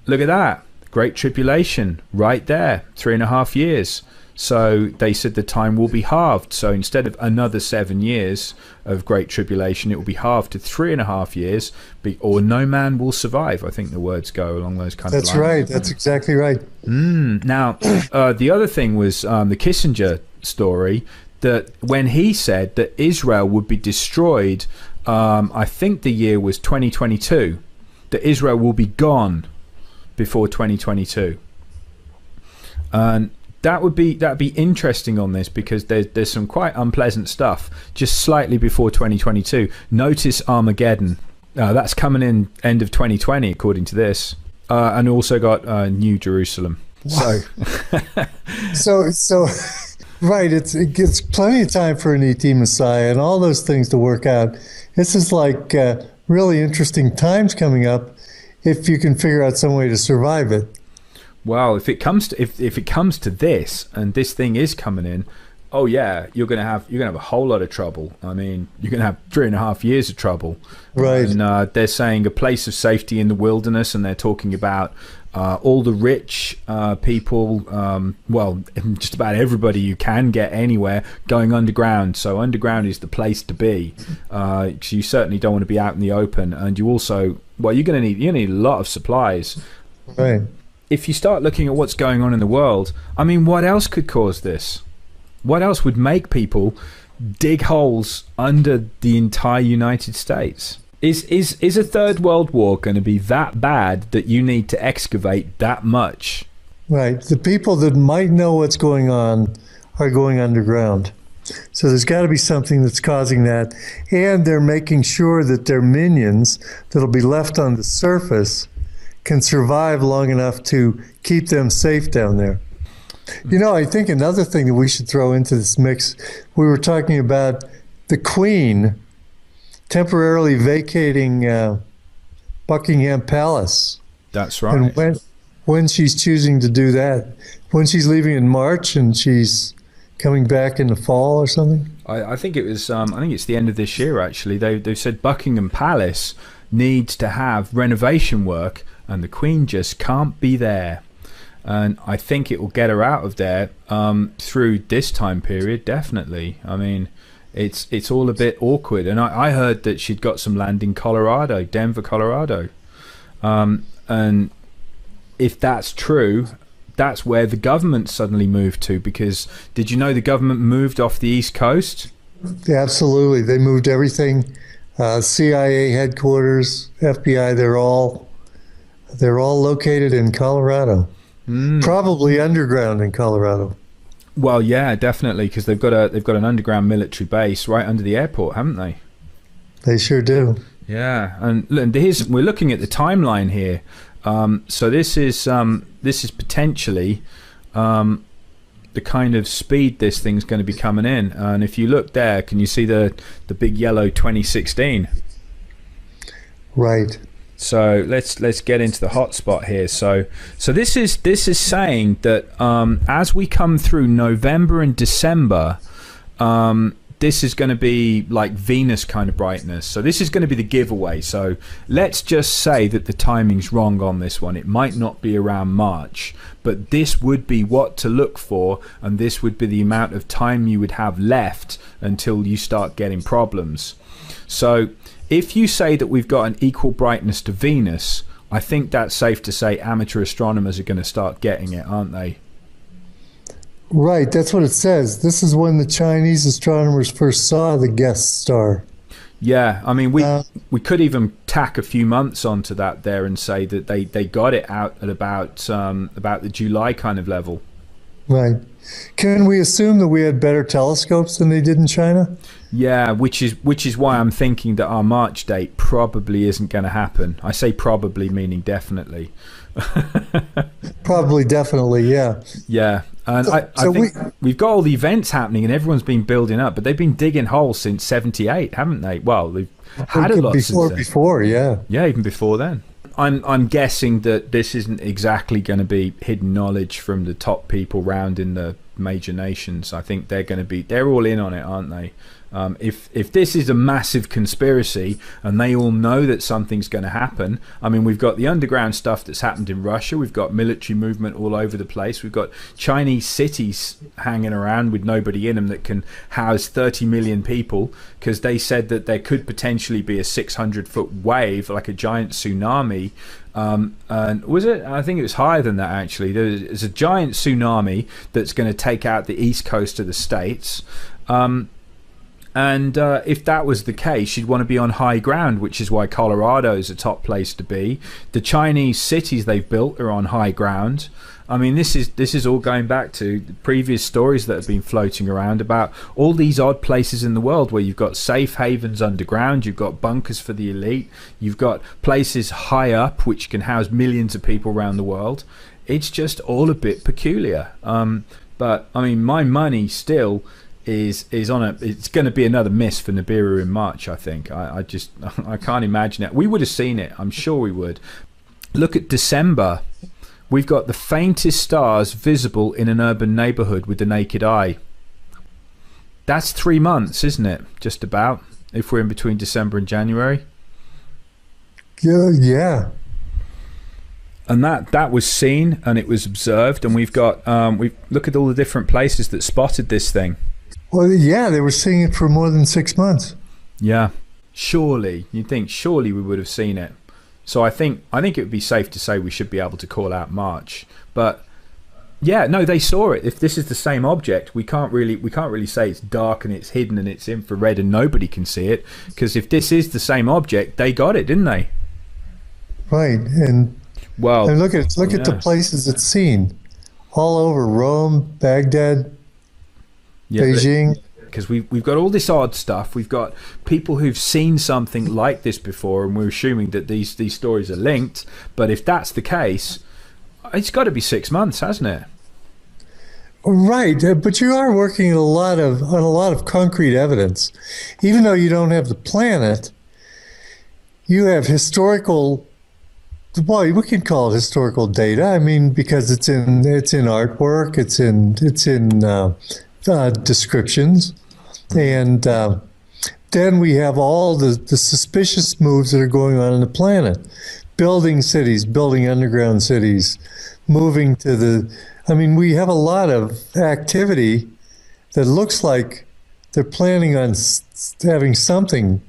[SPEAKER 3] look at that. Great Tribulation right there, 3.5 years. So they said the time will be halved. So instead of another 7 years of Great Tribulation, it will be halved to 3.5 years, or no man will survive. I think the words go along those kind of lines.
[SPEAKER 2] That's right. That's exactly right.
[SPEAKER 3] Now, the other thing was the Kissinger story, that when he said that Israel would be destroyed, I think the year was 2022, that Israel will be gone before 2022. And that'd be interesting on this, because there's some quite unpleasant stuff just slightly before 2022. Notice Armageddon. That's coming in end of 2020 according to this, and also got New Jerusalem.
[SPEAKER 2] Wow. So right, it gives plenty of time for an ET Messiah and all those things to work out. This is like really interesting times coming up if you can figure out some way to survive it.
[SPEAKER 3] Well, if it comes to this, and this thing is coming in, oh yeah, you're gonna have a whole lot of trouble. I mean, you're gonna have 3.5 years of trouble.
[SPEAKER 2] Right.
[SPEAKER 3] And they're saying a place of safety in the wilderness, and they're talking about all the rich people. Well, just about everybody you can get anywhere going underground. So underground is the place to be. So you certainly don't want to be out in the open, and you also, well, you're need a lot of supplies.
[SPEAKER 2] Right.
[SPEAKER 3] If you start looking at what's going on in the world, I mean, what else could cause this? What else would make people dig holes under the entire United States? Is a third world war going to be that bad that you need to excavate that much?
[SPEAKER 2] Right. The people that might know what's going on are going underground. So there's got to be something that's causing that. And they're making sure that their minions that'll be left on the surface can survive long enough to keep them safe down there. You know, I think another thing that we should throw into this mix, we were talking about the Queen temporarily vacating Buckingham Palace.
[SPEAKER 3] That's right.
[SPEAKER 2] And when she's choosing to do that, when she's leaving in March and she's coming back in the fall or something.
[SPEAKER 3] I think it was. I think it's the end of this year. Actually, they've said Buckingham Palace needs to have renovation work, and the Queen just can't be there. And I think it will get her out of there through this time period, definitely. I mean, it's all a bit awkward. And I heard that she'd got some land in Colorado, Denver, Colorado. And if that's true, that's where the government suddenly moved to. Because did you know the government moved off the East Coast?
[SPEAKER 2] Yeah, absolutely. They moved everything. CIA headquarters, FBI, they're all located in Colorado. Probably underground in Colorado.
[SPEAKER 3] Well, yeah, definitely, because they've got an underground military base right under the airport, haven't they?
[SPEAKER 2] They sure do.
[SPEAKER 3] Yeah, and we're looking at the timeline here. So this is potentially the kind of speed this thing's going to be coming in. And if you look there, can you see the big yellow 2016?
[SPEAKER 2] Right.
[SPEAKER 3] So let's get into the hot spot here. So this is saying that as we come through November and December, this is going to be like Venus kind of brightness. So this is going to be the giveaway. So let's just say that the timing's wrong on this one. It might not be around March, but this would be what to look for, and this would be the amount of time you would have left until you start getting problems. So if you say that we've got an equal brightness to Venus, I think that's safe to say amateur astronomers are going to start getting it, aren't they?
[SPEAKER 2] Right, that's what it says. This is when the Chinese astronomers first saw the guest star.
[SPEAKER 3] Yeah, I mean, we could even tack a few months onto that there and say that they got it out at about the July kind of level.
[SPEAKER 2] Right. Can we assume that we had better telescopes than they did in China?
[SPEAKER 3] Yeah, which is why I'm thinking that our March date probably isn't going to happen. I say probably, meaning definitely.
[SPEAKER 2] Probably, definitely, yeah.
[SPEAKER 3] Yeah, and
[SPEAKER 2] So-
[SPEAKER 3] I
[SPEAKER 2] so
[SPEAKER 3] think we've got all the events happening, and everyone's been building up, but they've been digging holes since '78, haven't they? Well, they've had a lot since then.
[SPEAKER 2] Before, yeah.
[SPEAKER 3] Yeah, even before then. I'm guessing that this isn't exactly going to be hidden knowledge from the top people round in the major nations. I think they're all in on it, aren't they? If this is a massive conspiracy and they all know that something's going to happen, I mean, we've got the underground stuff that's happened in Russia, we've got military movement all over the place, we've got Chinese cities hanging around with nobody in them that can house 30 million people, because they said that there could potentially be a 600-foot wave, like a giant tsunami. And was it? I think it was higher than that, actually. There's a giant tsunami that's going to take out the east coast of the States. And if that was the case, you'd want to be on high ground, which is why Colorado is a top place to be. The Chinese cities they've built are on high ground. I mean, this is all going back to the previous stories that have been floating around about all these odd places in the world where you've got safe havens underground, you've got bunkers for the elite, you've got places high up which can house millions of people around the world. It's just all a bit peculiar. But I mean, my money still is on it's going to be another miss for Nibiru in March. I think I can't imagine it. We would have seen it, I'm sure we would. Look at December. We've got the faintest stars visible in an urban neighborhood with the naked eye. That's 3 months, isn't it? Just about, if we're in between December and January.
[SPEAKER 2] Yeah.
[SPEAKER 3] And that was seen and it was observed, and we've got we look at all the different places that spotted this thing.
[SPEAKER 2] Well, yeah, they were seeing it for more than 6 months.
[SPEAKER 3] Yeah, surely we would have seen it. So I think it would be safe to say we should be able to call out March. But yeah, no, they saw it. If this is the same object, we can't really say it's dark and it's hidden and it's infrared and nobody can see it, because if this is the same object, they got it, didn't they?
[SPEAKER 2] Right, and look at the places it's seen, all over Rome, Baghdad, Beijing.
[SPEAKER 3] Because we've got all this odd stuff. We've got people who've seen something like this before, and we're assuming that these stories are linked. But if that's the case, it's got to be 6 months, hasn't it?
[SPEAKER 2] Right, but you are working on a lot of concrete evidence. Even though you don't have the planet, you have historical. Well, we can call it historical data. I mean, because it's in artwork, it's in descriptions, and then we have all the suspicious moves that are going on the planet, building cities, building underground cities, moving to the. I mean, we have a lot of activity that looks like they're planning on having something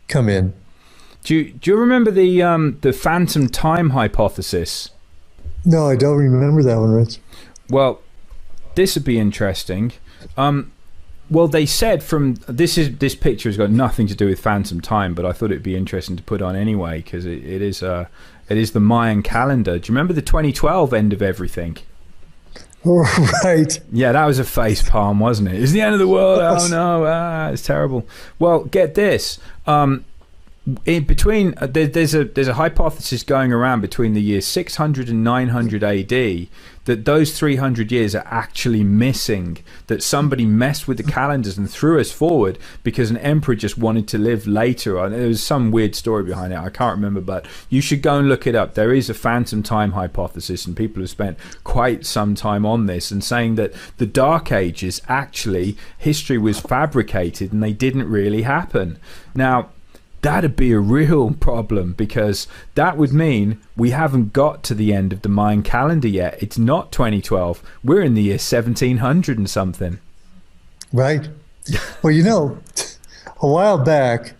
[SPEAKER 2] come in.
[SPEAKER 3] Do you remember the phantom time hypothesis?
[SPEAKER 2] No, I don't remember that one, Rich.
[SPEAKER 3] Well, this would be interesting. Well, they said this picture has got nothing to do with phantom time, but I thought it'd be interesting to put on anyway, because it is the Mayan calendar. Do you remember the 2012 end of everything?
[SPEAKER 2] Right.
[SPEAKER 3] Yeah, that was a face palm, wasn't it? It's the end of the world. Oh no, it's terrible. Well, get this. In between, there's a hypothesis going around between the years 600 and 900 AD that those 300 years are actually missing, that somebody messed with the calendars and threw us forward because an emperor just wanted to live later. There was some weird story behind it, I can't remember, but you should go and look it up. There is a phantom time hypothesis, and people have spent quite some time on this and saying that the Dark Ages, actually history was fabricated and they didn't really happen. Now, that'd be a real problem, because that would mean we haven't got to the end of the Mayan calendar yet. It's not 2012. We're in the year 1700 and something.
[SPEAKER 2] Right. Well, a while back,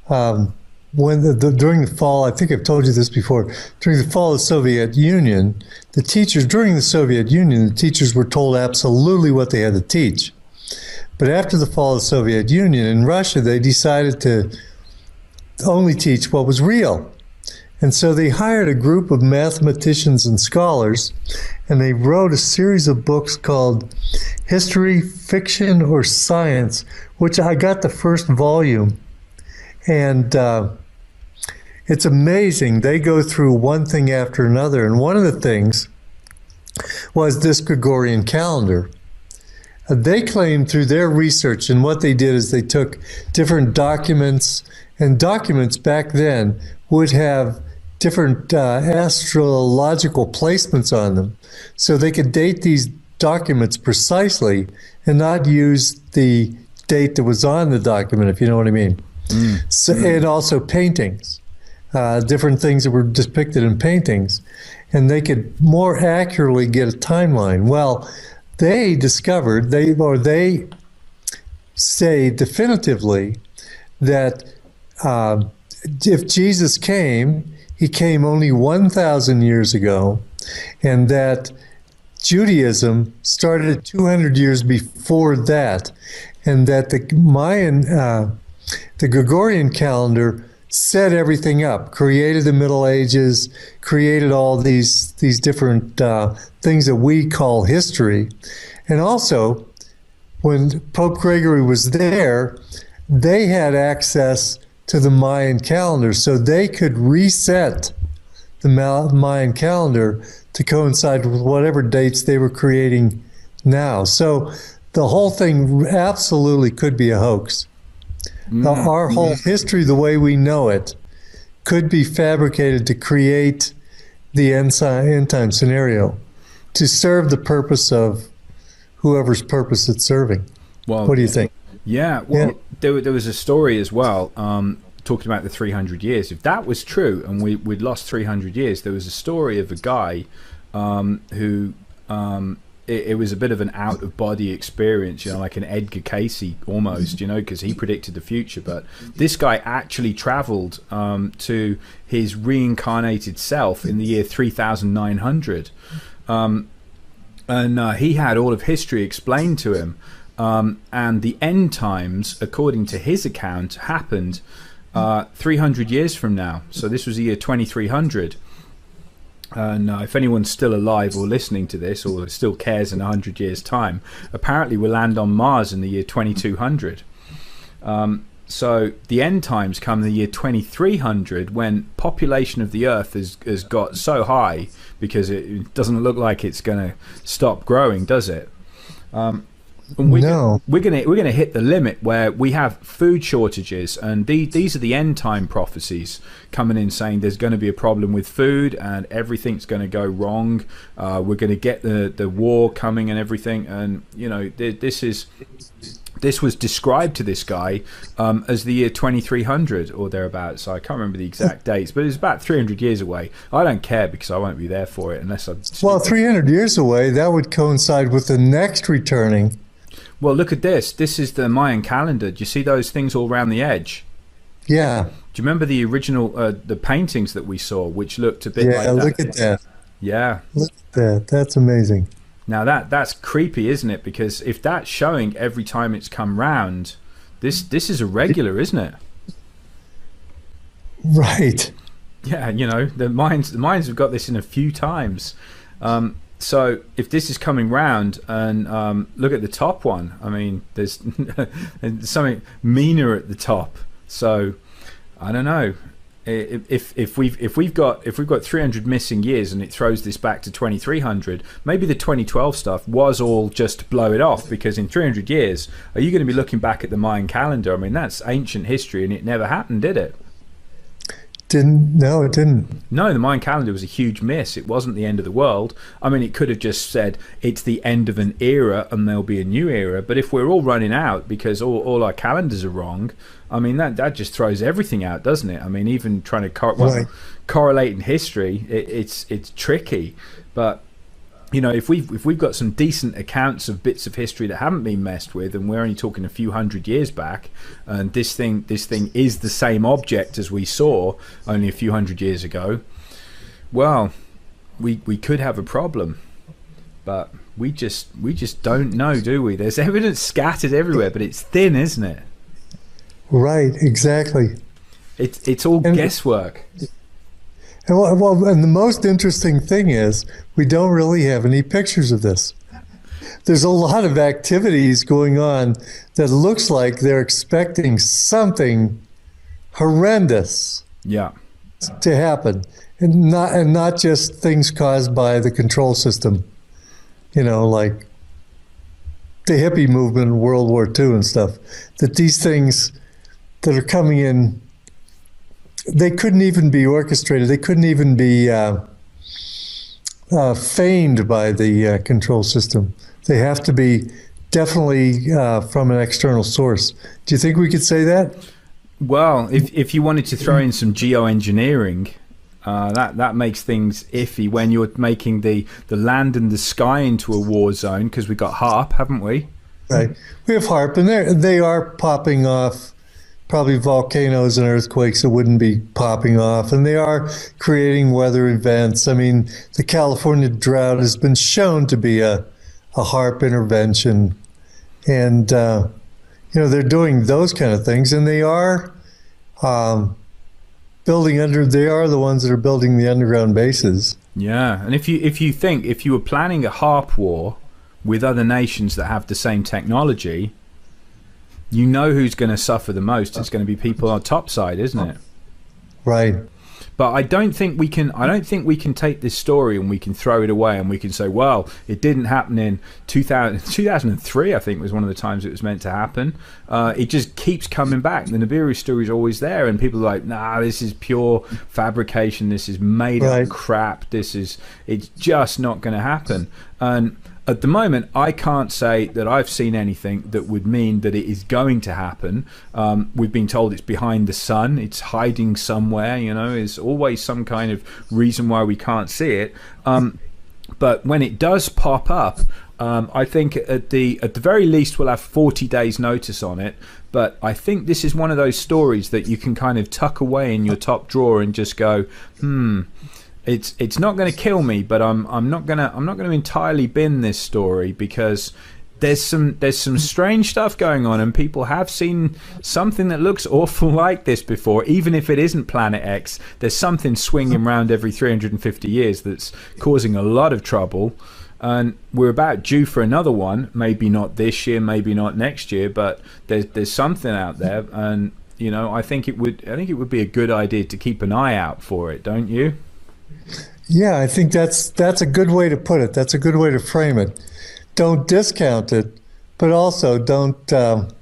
[SPEAKER 2] when during the fall, I think I've told you this before, during the fall of the Soviet Union, the teachers were told absolutely what they had to teach. But after the fall of the Soviet Union in Russia, they decided to only teach what was real. And so they hired a group of mathematicians and scholars, and they wrote a series of books called History, Fiction, or Science, which I got the first volume. And it's amazing. They go through one thing after another. And one of the things was this Gregorian calendar. They claimed through their research, and what they did is they took different documents, and documents back then would have different astrological placements on them. So they could date these documents precisely and not use the date that was on the document, if you know what I mean. So, and also paintings, different things that were depicted in paintings, and they could more accurately get a timeline. Well, they discovered, they say definitively that if Jesus came, he came only 1,000 years ago, and that Judaism started 200 years before that, and that the Mayan, the Gregorian calendar set everything up, created the Middle Ages, created all these different things that we call history. And also, when Pope Gregory was there, they had access to the Mayan calendar, so they could reset the Mayan calendar to coincide with whatever dates they were creating now. So the whole thing absolutely could be a hoax. Our whole history, the way we know it, could be fabricated to create the end time scenario to serve the purpose of whoever's purpose it's serving.
[SPEAKER 3] Well,
[SPEAKER 2] what do you think?
[SPEAKER 3] Yeah, well, there was a story as well, talking about the 300 years. If that was true, and we'd lost 300 years, there was a story of a guy who... It was a bit of an out-of-body experience, like an Edgar Casey almost, because he predicted the future. But this guy actually traveled to his reincarnated self in the year 3900. And he had all of history explained to him. And the end times, according to his account, happened 300 years from now. So this was the year 2300. And if anyone's still alive or listening to this or still cares in 100 years' time, apparently we'll land on Mars in the year 2200. So the end times come in the year 2300, when population of the Earth has got so high, because it doesn't look like it's going to stop growing, does it? And we're gonna hit the limit where we have food shortages, and these are the end time prophecies coming in saying there's going to be a problem with food and everything's going to go wrong. We're going to get the war coming and everything, and this was described to this guy as the year 2300 or thereabouts. So I can't remember the exact dates, but it's about 300 years away. I don't care because I won't be there for it unless I'm...
[SPEAKER 2] Well, 300 years away, that would coincide with the next returning.
[SPEAKER 3] Well, look at this. This is the Mayan calendar. Do you see those things all around the edge?
[SPEAKER 2] Yeah.
[SPEAKER 3] Do you remember the original, the paintings that we saw, which looked a bit like that?
[SPEAKER 2] Yeah, look at that.
[SPEAKER 3] Yeah.
[SPEAKER 2] Look at that. That's amazing.
[SPEAKER 3] Now that's creepy, isn't it? Because if that's showing every time it's come round, this is irregular, isn't it?
[SPEAKER 2] Right.
[SPEAKER 3] Yeah, the Mayans have got this in a few times. So if this is coming round, and look at the top one, I mean, there's something meaner at the top. So I don't know. If we've got 300 missing years and it throws this back to 2300, maybe the 2012 stuff was all just to blow it off, because in 300 years, are you going to be looking back at the Mayan calendar? I mean, that's ancient history, and it never happened, did it?
[SPEAKER 2] No, it didn't.
[SPEAKER 3] No, the Mayan calendar was a huge miss. It wasn't the end of the world. I mean, it could have just said it's the end of an era and there'll be a new era. But if we're all running out because all our calendars are wrong, I mean, that just throws everything out, doesn't it? I mean, even trying to correlate in history, it's tricky. But if we've got some decent accounts of bits of history that haven't been messed with, and we're only talking a few hundred years back, and this thing is the same object as we saw only a few hundred years ago, well, we could have a problem. But we just don't know, do we? There's evidence scattered everywhere, but it's thin, isn't it?
[SPEAKER 2] Right, exactly.
[SPEAKER 3] It's all guesswork.
[SPEAKER 2] And the most interesting thing is we don't really have any pictures of this. There's a lot of activities going on that looks like they're expecting something horrendous.
[SPEAKER 3] Yeah.
[SPEAKER 2] to happen, and not just things caused by the control system, like the hippie movement in World War II and stuff, that these things that are coming in, they couldn't even be orchestrated. They couldn't even be feigned by the control system. They have to be definitely from an external source. Do you think we could say that?
[SPEAKER 3] Well, if you wanted to throw in some geoengineering, that makes things iffy when you're making the land and the sky into a war zone, because we got HARP, haven't we?
[SPEAKER 2] Right. We have HARP, and they are popping off probably volcanoes and earthquakes that wouldn't be popping off, and they are creating weather events. I mean, the California drought has been shown to be a HARP intervention, and they're doing those kind of things, and they are they are the ones that are building the underground bases.
[SPEAKER 3] Yeah, and if you were planning a HARP war with other nations that have the same technology, you know who's going to suffer the most. It's going to be people on top side, isn't it? Right. But I don't think we can take this story and we can throw it away and we can say, well, it didn't happen in 2003, I think was one of the times it was meant to happen. It just keeps coming back. The Nibiru story is always there, and people are like, nah, this is pure fabrication. This is made up crap. It's just not going to happen. And at the moment, I can't say that I've seen anything that would mean that it is going to happen. We've been told it's behind the sun, it's hiding somewhere, there's always some kind of reason why we can't see it. But when it does pop up, I think at the very least we'll have 40 days notice on it. But I think this is one of those stories that you can kind of tuck away in your top drawer and just go, It's not going to kill me, but I'm not going to entirely bin this story, because there's some strange stuff going on, and people have seen something that looks awful like this before. Even if it isn't Planet X, there's something swinging around every 350 years that's causing a lot of trouble, and we're about due for another one. Maybe not this year, maybe not next year, but there's something out there, and I think it would be a good idea to keep an eye out for it, don't you?
[SPEAKER 2] Yeah, I think that's a good way to put it. That's a good way to frame it. Don't discount it, but also don't build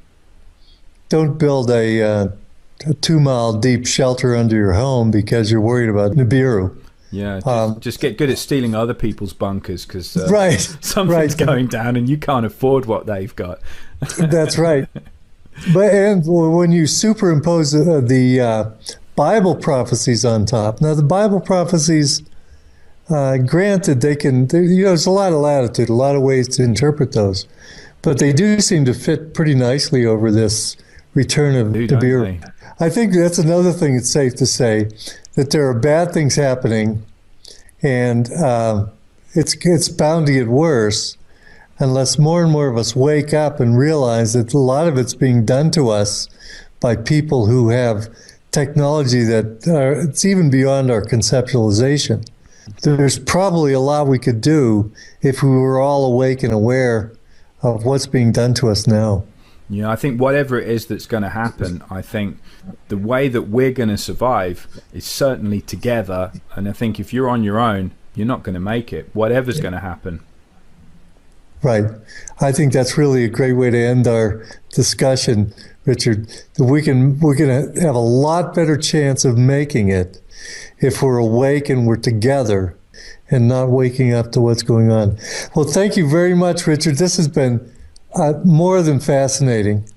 [SPEAKER 2] a 2-mile deep shelter under your home because you're worried about Nibiru.
[SPEAKER 3] Yeah, just get good at stealing other people's bunkers, because something's
[SPEAKER 2] right.
[SPEAKER 3] going down and you can't afford what they've got.
[SPEAKER 2] That's right. And when you superimpose the Bible prophecies on top. Now, the Bible prophecies, granted, there's a lot of latitude, a lot of ways to interpret those, but they do seem to fit pretty nicely over this return of Nibiru. I think that's another thing it's safe to say, that there are bad things happening, and it's bound to get worse unless more and more of us wake up and realize that a lot of it's being done to us by people who have technology that it's even beyond our conceptualization. There's probably a lot we could do if we were all awake and aware of what's being done to us now.
[SPEAKER 3] Yeah, I think whatever it is that's going to happen, I think the way that we're going to survive is certainly together. And I think if you're on your own, you're not going to make it, whatever's going to happen.
[SPEAKER 2] Right. I think that's really a great way to end our discussion, Richard. We're going to have a lot better chance of making it if we're awake and we're together and not waking up to what's going on. Well, thank you very much, Richard. This has been more than fascinating.